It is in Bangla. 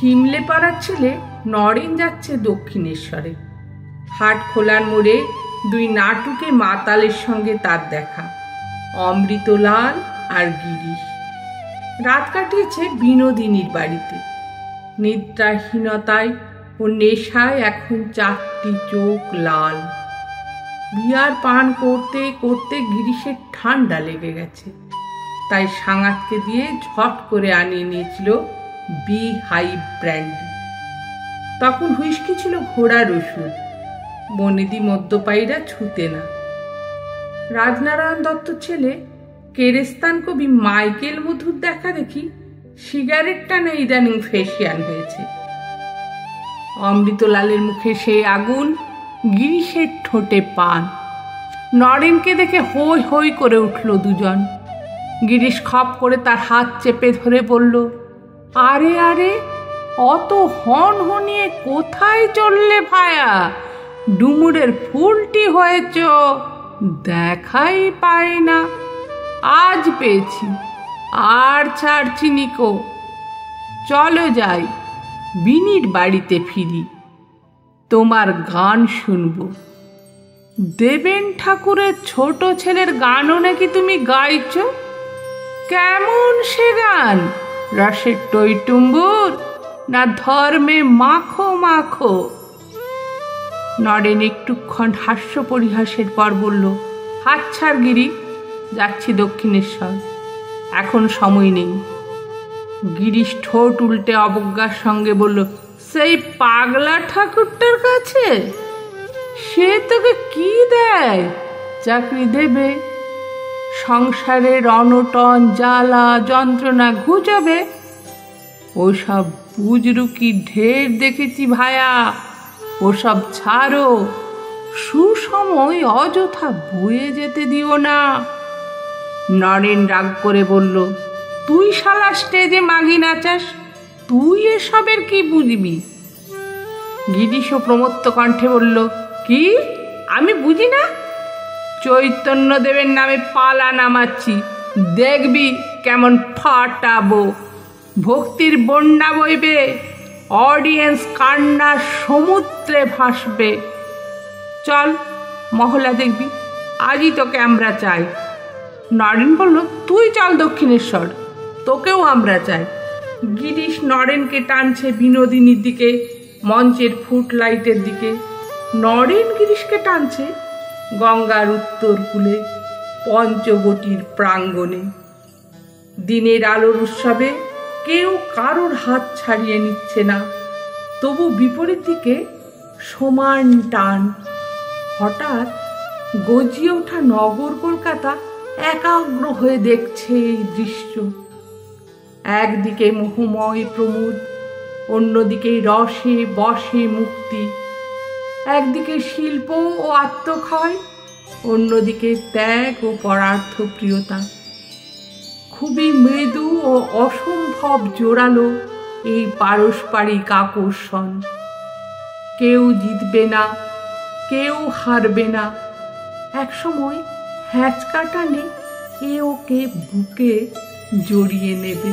শিমলেপাড়ার ছেলে নরেন যাচ্ছে দক্ষিণেশ্বরে। হাট খোলার মোড়ে দুই নাটুকে মাতালের সঙ্গে তার দেখা, অমৃতলাল আর গিরিশ। রাত কাটিয়েছে বিনোদিনীর বাড়িতে। নিদ্রাহীনতায় ও নেশায় এখন চারটি চোখ লাল। বিয়ার পান করতে করতে গিরিশের ঠান্ডা লেগে গেছে, তাই সাঙ্গাতকে দিয়ে ঝট করে আনিয়ে নিয়েছিল বি হাই ব্র্যান্ডি। তখন হুইস্কি ছিল ঘোড়ার ওষুধ, বনেদি মদ্যপায়ীরা ছুতে না। রাজনারায়ণ দত্ত ছেলে কেরেস্তান কবি মাইকেল মধুর দেখা দেখি সিগারেট টানে ইদানিং ফেসিয়ান হয়েছে। অমৃতলালের মুখে সেই আগুন, গিরিশের ঠোঁটে পান। নরেনকে দেখে হই হই করে উঠল দুজন। গিরিশ খপ করে তার হাত চেপে ধরে বলল, আরে আরে, অত হন হনিয়ে কোথায় চললে ভায়া? ডুমুরের ফুলটি হয়েছ, দেখাই পায় না। আজ পেয়েছি, আর ছাড়ছি নিকো। চলো যাই, বিনির বাড়িতে ফিরি, তোমার গান শুনব। দেবেন ঠাকুরের ছোট ছেলের গানও নাকি তুমি গাইছ? কেমন সে গান? রসের টইটুম্বুর না ধর্মে মাখো মাখো? নরেন একটুক্ষণ হাস্য পরিহাসের পর বলল, হাত ছাড় গিরি, যাচ্ছি দক্ষিণেশ্বর, এখন সময় নেই। গিরিশ ঠোঁট উল্টে অবজ্ঞার সঙ্গে বলল, সেই পাগলা ঠাকুরটার কাছে? সে তোকে কি দেয়? চাকরি দেবে, সংসারের অনটন জ্বালা যন্ত্রণা ঘুচবে। ওসব বুজরুকি ঢের দেখেছি ভায়া, ওসব ছাড়ো। সুসময় অযথা বয়ে যেতে দিও না। নরেন রাগ করে বলল, তুই শালা স্টেজে মাগি নাচাস, তুই এসবের কি বুঝবি? গিরিশ প্রমত্ত কণ্ঠে বলল, কি আমি বুঝি না? চৈতন্যদেবের নামে পালা নামাচ্ছি, দেখবি কেমন ফাটাবো। ভক্তির বন্যা বইবে, অডিয়েন্স কান্নার সমুদ্রে ভাসবে। চল মহলা দেখবি, আজই তোকে আমরা চাই। নরেন বলল, তুই চল দক্ষিণেশ্বর, তোকেও আমরা চাই। গিরিশ নরেনকে টানছে বিনোদিনীর দিকে, মঞ্চের ফুটলাইটের দিকে। নরেন গিরিশকে টানছে গঙ্গার উত্তর কূলে, পঞ্চবটির প্রাঙ্গণে। দিনের আলোর উৎসবে কেউ কারোর হাত ছাড়িয়ে নিচ্ছে না, তবু বিপরীত দিকে সমান টান। হঠাৎ গজিয়ে ওঠা নগর কলকাতা একাগ্র হয়ে দেখছে এই দৃশ্য। একদিকে মোহময় প্রমোদ, অন্যদিকে রসে বসে মুক্তি। একদিকে শিল্প ও আত্মক্ষয়, অন্যদিকে ত্যাগ ও পরার্থ প্রিয়তা। খুবই মৃদু ও অসম্ভব জোরালো এই পারস্পরিক আকর্ষণ। কেউ জিতবে না, কেউ হারবে না। একসময় হ্যাঁচকা টানে এ ওকে বুকে জড়িয়ে নেবে।